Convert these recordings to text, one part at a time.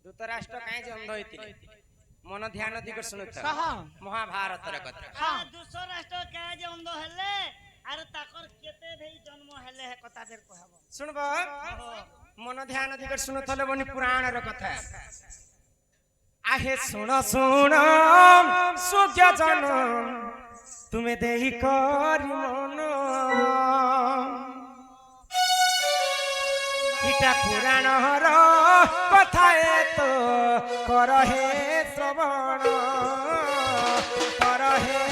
धृतराष्ट्र काहे जे अंध होइतिले मन ध्यान दिकर सुनुत महाभारत रे कथा हां धृतराष्ट्र काहे जे अंध हेले आर ताकर केते भई जन्म हेले हे कथा देर कहबो सुनबो मन ध्यान दिकर सुनुतले बनी पुराण रे कथा आहे सुन सुन सुज्ञ जन तुमे देहि करि मन इटा पुराण हर कथा तो कर हे श्रवण कर हे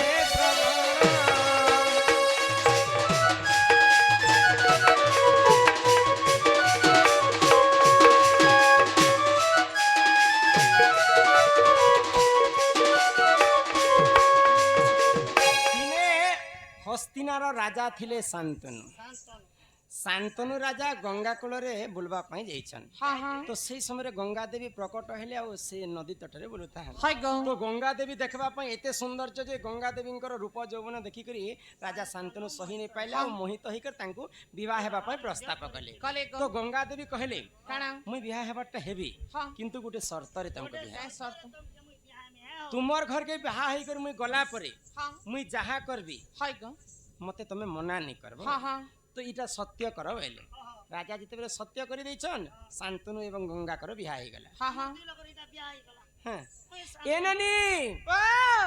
हस्तिनार राजा थिले शांतनु शांतनु राजा गंगा कूल रे बुलबा पई जाइछन तो से समय गंगा देवी प्रकट हेले आ से नदी तटरे बुलुता तो गंगा देवी देखबा पई एते सौंदर्य जे गंगा देवींकर रूप यौवन देखि करी राजा शांतनु सही नै पाइला आ मोहित होइकर तांको विवाह हेबा पई प्रस्ताव कले तो गंगा देवी कहले मुई विवाह हेबाटा हेबी किंतु गुटे शर्त रे तांको विवाह शर्त तुमर घर के विवाह हेइ कर मुई गला परे मुई जहा करबी मते तमे मना नै करबो तो इटा सत्य कर बोले राजा जिते बेले सत्य कर देछन शांतनु एवं गंगा कर बिहा हे गला हां ए नानी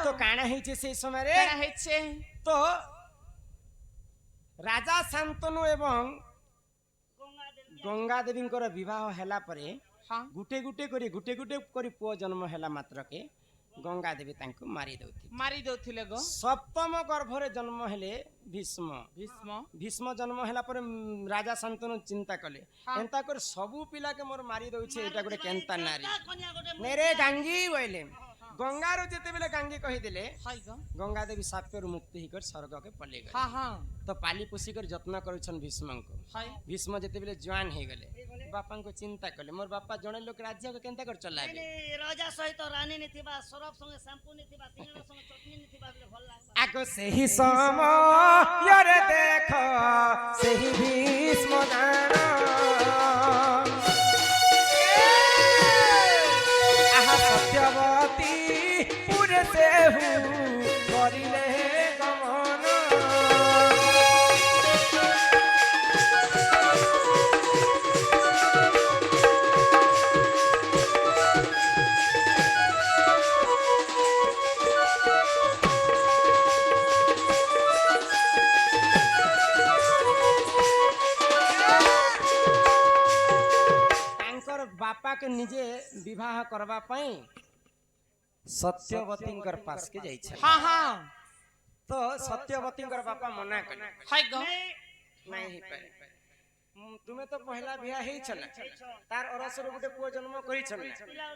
तो काना हेचे से समय रे काना हेचे तो राजा शांतनु एवं गंगा देवी कर विवाह हैला परे गुटे गुटे करी पुओ जन्म हैला मात्र के गंगा देवी तांको मारी दउथिले गो सप्तम गर्भरे जन्म हेले भीष्म जन्म हैला पर राजा शांतनु चिंता कले एंता कर सबु पिला के मोर मारी दउछे एटा गुटे केंता नारी मेरे गंगी बोले गंगा रो जेते बेले गंगी कहि देले गंगा देवी साप कर मुक्ति हिकर स्वर्ग के पले गले तो पाली पोसी कर जत्न करछन भीष्म को भीष्म जेते बेले जवान हे गले बापा को चिंता कले मोर बापा जणे लोक राज्य को केंता कर चलाबे राजा सहित रानी निथिबा सरफ संगे शैम्पू निथिबा सिंगड़ा संगे चटनी निथिबा बले भल लाग आगो सेही समय रे देख सेही भीष्म जान आहा सत्यवती पुरे से हूँ करिले गमन बापा के निजे विवाह करबा पई सत्यवती कर पास के जाई छ तो सत्यवती कर बापा मना कले नहीं हे पाए तुमे तो पहला विवाह हेइ छन तार अरसर गुटे पुओ जन्म करि छन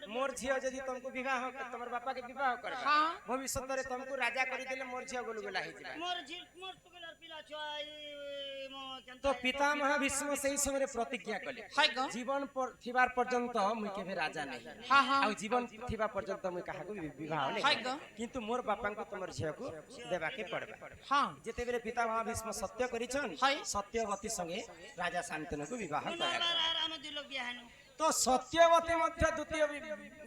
मोर झियो जदी तुमको विवाह तमर बापा के विवाह करबा भविष्य रे तुमको राजा करि देले मोर झियो गुलगुला हे जिबा मोर पुगलर पिला छय तो पितामह भीष्म सही समय प्रतिज्ञा कले जीवन पर थिबार पर्यंत मुई केबे राजा नहीं आ जीवन थिबा पर्यंत मुई काहा को विवाह नहीं किंतु मोर बापा को तमर झियो को देबा के पड़बा जेते बेले पितामह भीष्म सत्य करिछन सत्यवती संगे राजा शांतनु को विवाह करा तो सत्यवती मध्य द्वितीय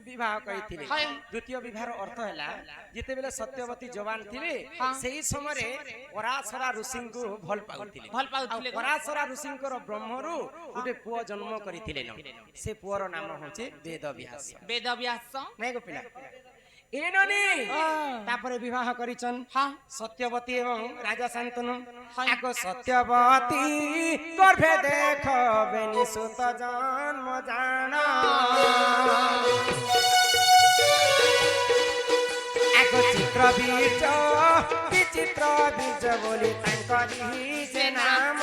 विवाह करिथिले द्वितीय विवाहर अर्थ हैला जेते बेले सत्यवती जवान थिले सेही समय रे पराशरा ऋषि को भल पाउथिले पराशरा ऋषि को ब्रह्मरु गुटे पुओ जन्म करिथिले न से पुओर नाम होचे वेदव्यास नै गो पिला ए ननी तापर विवाह करिचन सत्यवती एवं राजा शांतनु आको सत्यवती गर्भे देख बेनी सुत जन्म जाना आको चित्र बीज विचित्र बीज बोली तांकरी जे नाम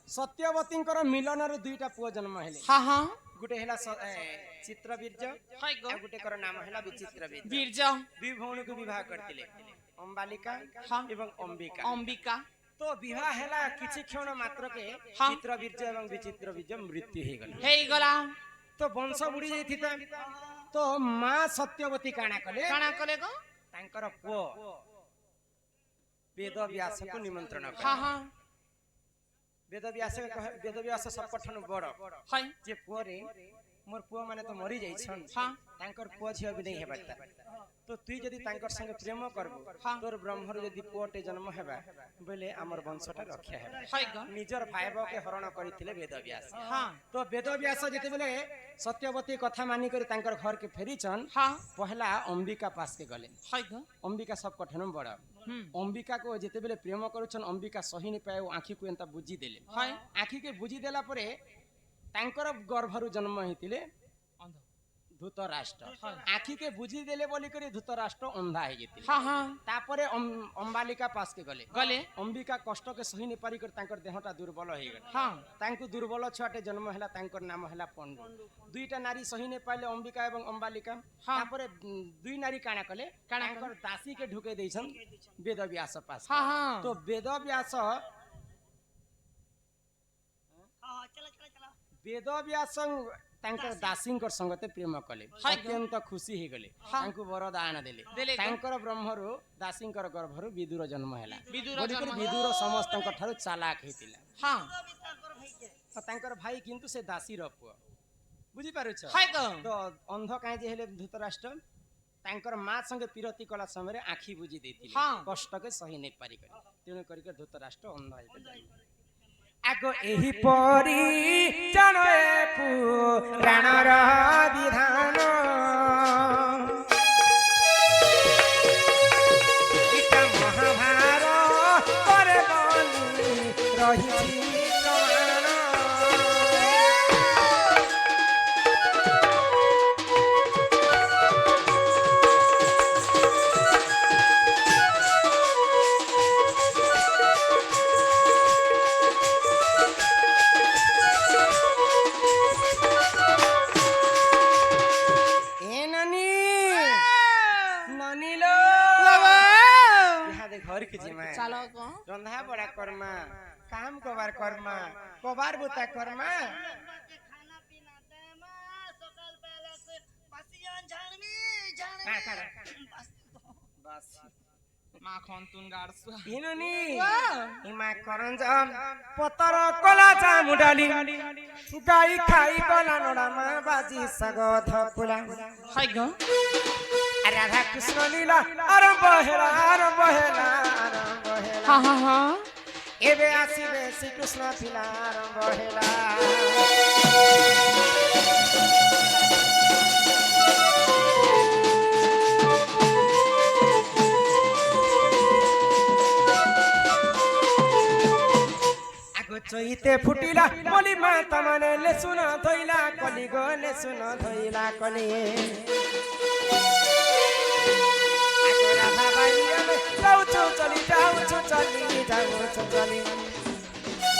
सत्यवती मिलन रे दुईटा पुओ जन्म हेले गुटे हेला चित्रवीर्य आ गुटे कर नाम हेला विचित्रवीर्य दुई भौणी को विवाह करतिले ଅମ୍ବାଲିକା ଏବଂ ଅମ୍ବିକା ଅମ୍ବିକା তো বিবাহ হেলা কিছু ক্ষণ মাত্রকে হ্যাঁ। চিত্রবীর্য এবং বিচিত্র বীর্য মৃত্যু হয়েগলা ହେଇଗଲା তো বংশ বুড়ি যাইথিতা তো মা সত্যবতী কাଣା কলে କାଣା କଲେ ଗୋ ତାଙ୍କର ପୁଅ ବେଦ ବ୍ୟାସକୁ ନିମନ୍ତ୍ରଣ କଲେ ହଁ ହଁ ବେଦ ବ୍ୟାସ ସବୁଠାରୁ ବଡ হয় ଯେ ପୁଅରେ মোর পুଅ মানে তো মরি যাইছন হ্যাঁ তাঙ্কর পুଅ ঝিও বি নেই হেবারতা তো তুই যদি তাঙ্কর সঙ্গে প্রেম করবো হ্যাঁ। তোর ব্রহ্মর যদি পুଅଟେ জন্ম হেবা বলে আমার বংশটা রক্ষা হেবা হয় গো নিজর ভাইবকে হরণ করিଥିଲେ বেদব্যাস হ্যাঁ তো বেদব্যাস যেতেবেলে সত্যবতী কথা মানি করে তাঙ্কর ঘরকে ফেরিছন হ্যাঁ পহলা অম্বিকা পাশকে গলে হয় গো অম্বিকা সবকঠানু বড় হুম অম্বিকাকে যেতেবেলে প্রেম করুছন অম্বিকা সহি নি পায় আঁখিକୁ এন্তা বুঝি দেলে হয় আঁখিকে বুঝি দেলা পরে তাঙ্কর গর্ভରୁ জন্ম হইতিলে অন্ধ ধৃতরাষ্ট্র হয়। আঁখিকে বুঝি দেলে বলি করে ধৃতরাষ্ট্র অন্ধা হয়ে গেছিল হ্যাঁ হ্যাঁ তারপরে অম্বালিকা পাশকে গলে গলে অম্বিকা কষ্টকে সহি নি পারি করে তাঙ্কর দেহটা দুর্বল হয়ে গেল হ্যাঁ তাঙ্কু দুর্বল ছুয়াটে জন্ম হেলা তাঙ্কর নাম হেলা পণ্ডু দুইটা নারী সহি নি পাইলে অম্বিকা এবং অম্বালিকা হ্যাঁ। তারপরে দুই নারী কানা কলে কাଣା তাঙ্কর দাসীকে ঢুকে দিয়েছেন বেদব্যাস পাশ হ্যাঁ হ্যাঁ তো বেদব্যাস বেদব্যাস ତାଙ୍କର ଦାସୀଙ୍କର ସଙ୍ଗତେ ପ୍ରେମ କଲେ ଅତ୍ୟନ୍ତ ଖୁସି ହେଇଗଲେ ତାଙ୍କୁ ବରଦାନ ଦେଲେ ତାଙ୍କର ବ୍ରହ୍ମରୁ ଦାସୀଙ୍କର ଗର୍ଭରୁ ବିଦୁର ଜନ୍ମ ହେଲା ବୋଲିକରି ବିଦୁର ସମସ୍ତଙ୍କ ଠାରୁ ଚାଲାକ ହେଇଥିଲା ହଁ ତାଙ୍କର ଭାଇ କିନ୍ତୁ ସେ ଦାସୀର ପୁଅ ବୁଝିପାରୁଛ হয় গো ତ ଅନ୍ଧ କାହିଁ ଯେ ହେଲେ ଧୃତରାଷ୍ଟ୍ର ତାଙ୍କର ମା ସଙ୍ଗେ ପିରତି କଲା ସମୟରେ ଆଖି ବୁଝି ଦେଇଥିଲେ ହଁ। କଷ୍ଟକେ ସହି ନେଇ ପାରିକରି ତେଣୁ କରିକି ଧୃତରାଷ୍ଟ୍ର ଅନ୍ଧ ହେଇଗଲେ ଆଗ ଏହି ପରି ଜଣେ ପୁରାଣର ବିଧାନ ଏଟା ମହାଭାରତ ପରେ ବନି ରହିଛି ପ୍ରମାଣ। চালো গো রন্ধা বড়া কর্মা কাম কবার কর্মা কবার বুতা কর্মা खाना पीना दे मां सकाल पहले से बसियान झाड़मी বাস মাখন তুন গাড়ছু ইনুনি ইমা করঞ্জ পতর কলা চামুডালি গাই খাই গলা নড়ামা বাজি সাগ ধকুলা হয় গো রাধা কৃষ্ণ লীলা আরম্ভ হেলা আরম্ভ হেলা আরম্ভ হেলা হ্যাঁ হ্যাঁ হ্যাঁ এবে আসিবে শ্রীকৃষ্ণ লীলা আরম্ভ হেলা চইতে ফুটিলা বলি মা তমনে লেসুন ধইলা কলি গো লেসুন ধইলা কলি রাধা বাইরে যাউছো চলি যাউছো চলি যাউছো চলি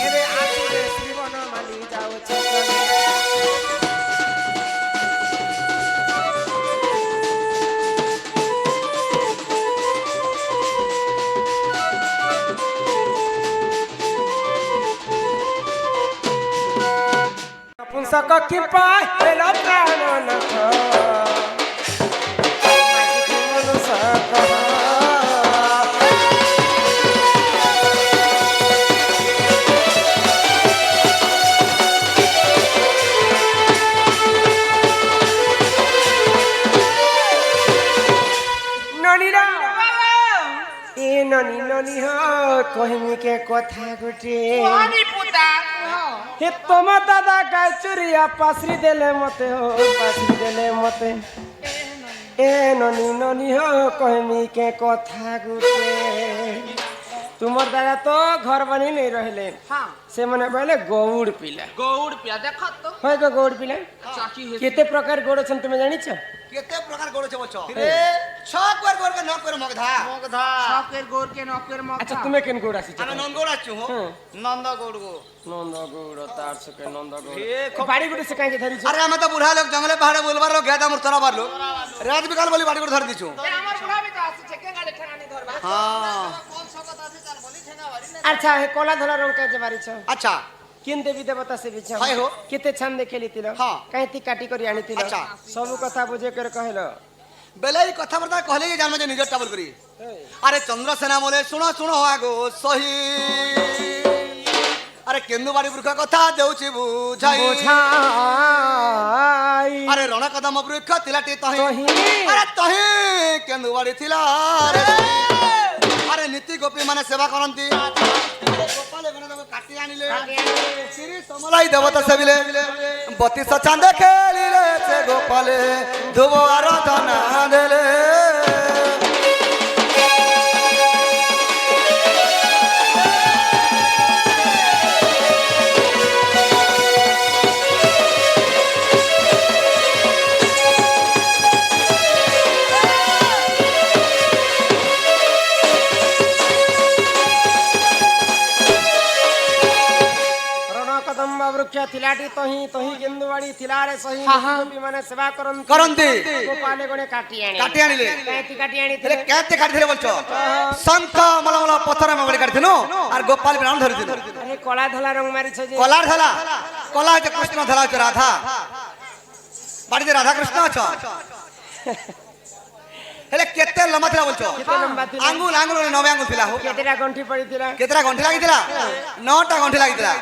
এবে আসিবে শ্রীবন মালি যাউছো চলি পুংসক কি পায় এলো প্রাণ নাথ মাঝি মনুষ্যক ননীরা এ ননী ননী হ কহিমি কে কথা গুটে পানি পুতা হে তোমার দাদা গাই চুরিয়া পাশরি দেলে মতে হো পাশরি দেলে মতে এ ননী ননী হো কহিমি কে কথা গুটে তোমার দাদা তো ঘর বানি নেই রহিলে হ্যাঁ সে মানে বলে গৌড় পিলা গৌড় পিয়া দেখ তো হয় গো গৌড় পিলা চাকি হে কেতে প্রকার গৌড় অছন তুমি জানিছ কেতে প্রকার গোড় আছে বলছো রে ছক করে গোড় কে নক করে মগধা মগধা শখের গোরকে নকের আচ্ছা মগা তুমি কেন গৌড় আসিছ আমি নন্দগোড় আছু হো নন্দ গৌড় গো নন্দ গৌড় তার সকে নন্দ গৌড় এ খুব- বাড়ি গুটি সে কাইকে ধরিছ আরে আমি তো বুড়া লোক জঙ্গলে পাহাড়ে বলবার লোক গেদা মোর তোরা বার লোক রাত বিকাল বলি বাড়ি করে ধরে দিছু আমার বুড়াবি তো আসছে কে গাড়ি ঠেকানি ধরবা হ্যাঁ কোন শকত আছে তার বলি ঠেঙ্গা বাড়ি না আচ্ছা হে কলা ধলা রং কাইতে বাড়িছ আচ্ছা কিন দেবী দেবতা সে বিছ হাই হো। কেতে ছান্দে খেলিতিল হ্যাঁ। কাইতি কাটি করি আনিতিল আচ্ছা। সবু কথা বুঝে করে কহিল বেলে এই কথাবার্তা কহলে যে জানবে যে নিজের টাবল করি আরে চন্দ্রসেনা বলে শুনো শুনো আগো সহি আরে কেন্দু বাড়ি বৃক্ষ কথা দেউছি বুঝাই বোঝাই আরে রণ কদম বৃক্ষ তিলাটি তহি তহি। আরে তহি কেন্দু বাড়ি ଥିଲା রে আরে নীতি গোপী মানে সেবা করନ୍ତି গোপালে গণে তাকে কাটি আনিলে শ্রী সমলাই দেবতা সেবিলে 32 চাঁদে খেলিলে সে গোপালে ধুব আরাধনা দেলে রণ কদম্ব বৃক্ষ থিলাটি তহি তহি গেন্দুবাড়ি থিলারে সহি গোপী মানে সেবা করନ୍ତି କରନ୍ତି গোপালে গণে কাটি আনি কাটি আনিলে কাইতি কাটি ହେଲେ আনিଥିଲେ କେତେ କାଟିଥିଲେ ବୋଲଛ ଶଙ୍ଖ ମଳମଳ ପଥର ମଗଳି କାଟିଥିଲୁ আর গোপাল ব্রাহ্মণ ধরিଥିଲୁ এই কলা ধলা রং মারিছ যে কলার ধলা কলা হচ্ছে কৃষ্ণ ধলা হচ্ছে রাধা বাড়িতে রাধা কৃষ্ণ অছ হেলে কেতে লম্বা ଥିଲା ବୋଲଛ কেতে লম্বা ଥିଲା আঙ্গুল আঙ্গুল 90 আঙ্গুল ଥିଲା হো কেতেটা গণ্ঠি পড়িଥିଲା কেতেটা গଣ୍ଠି লাগিଥିଲା 9টা গଣ୍ଠି লাগিଥିଲା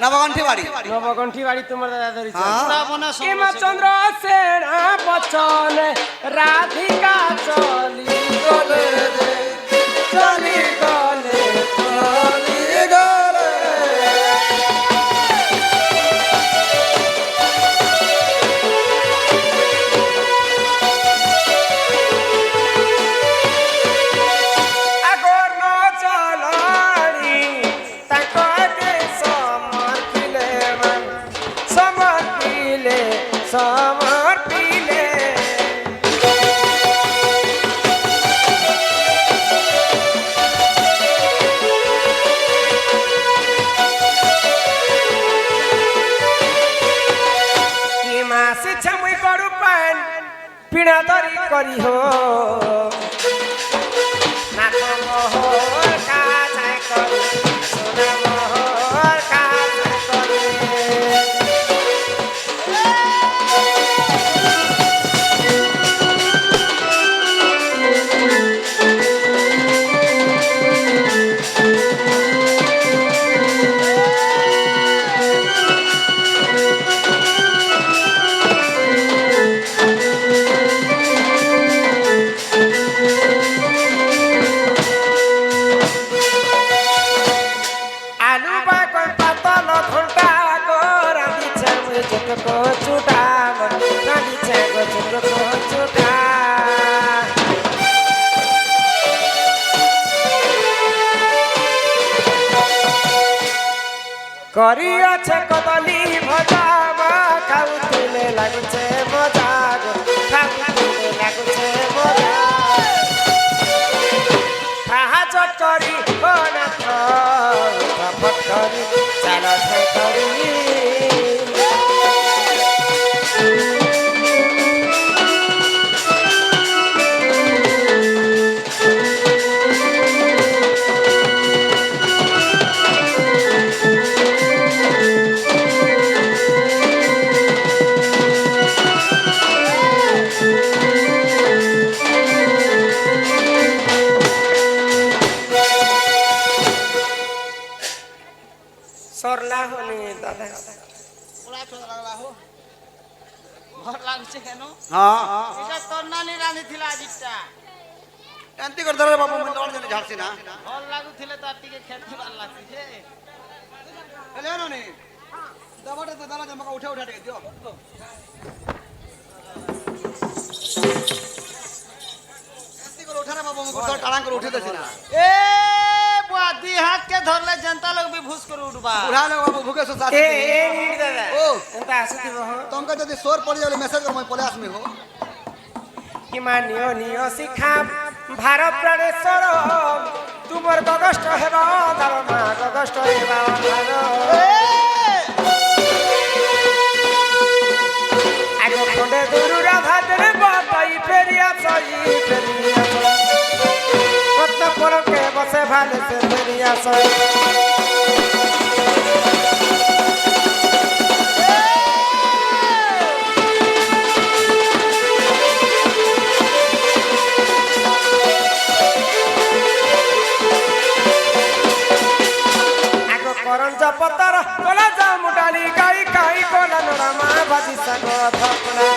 নব গଣ୍ଠି বাড়ি নব গণ্ঠি বাড়ি তোমার দাদা ধরিছ হ্যাঁ বনা হেমচন্দ্র সেনা বচন রাধিকা চলি গলে রে চলি গলে চলি গলে আগর ন চলাড়ি তাকে সমর্পিলে সমর্পিলে সমর্পিলে কি মাসি ছামুই করু পান পিড়া ধরি করি হো নাথ মোহর কাজায় করি সোনা মোহর কাজায় করি আলু বাগন পাতল ঘন্টা গো রাঁধিছে মুই ছোটক চুটা রাঁধিছে গো ছোটক চুটা করিয়াছে কদলি ভজা মা খাউଥିଲେ লাগুছে মজা গো খাউଥିଲେ লাগুছে মজা সাহায্য করি অনাথ সাপোর্ট করি চালো ছাই করি সরলা হনি দাদা পুরা চোরা লাগলা হো ভর লাগছে কেন হ্যাঁ এটা তোর নানি রানী ছিল আজিটা এমতি করে ধরে বাবু মই তোমার জন্য ঝাড়ছি না ভল লাগুଥିଲେ তার টিকে খেতে ভাল লাগছে যে হেলে ননি দাবাটা তো দালা জমা উঠে উঠে দিও এমতি করে উঠারে বাবু মই গোটা টাড়াং করে উঠে দেছি না এ বুয়া দি হাত কে ধরলে জনতা লোক भी ভুস করে উঠবা বুড়া লোক বাবু ভুকে সো সাথ এ এ নিড দাদা ও এন্তা আসিতিব হ তোমকে যদি সোর পড়ি যাবে মেসেজ কর মই পলে আসমি হো হিমানীয় নিয় শিখা ভার প্রাণেশ্বর তুমর গগষ্ট হেবা ধার মা গগষ্ট হেবা ধার আগ খন্ডে দুরু রাধা দেবে বাতাই ফেরিয়া চাই ফেরিয়া কত পরকে বসে ভালে সে ফেরিয়া চাই করঞ্জ পতর কলা জামু ডালি গাই গাই কলা নড়া মা বাজি সাগর ধপনা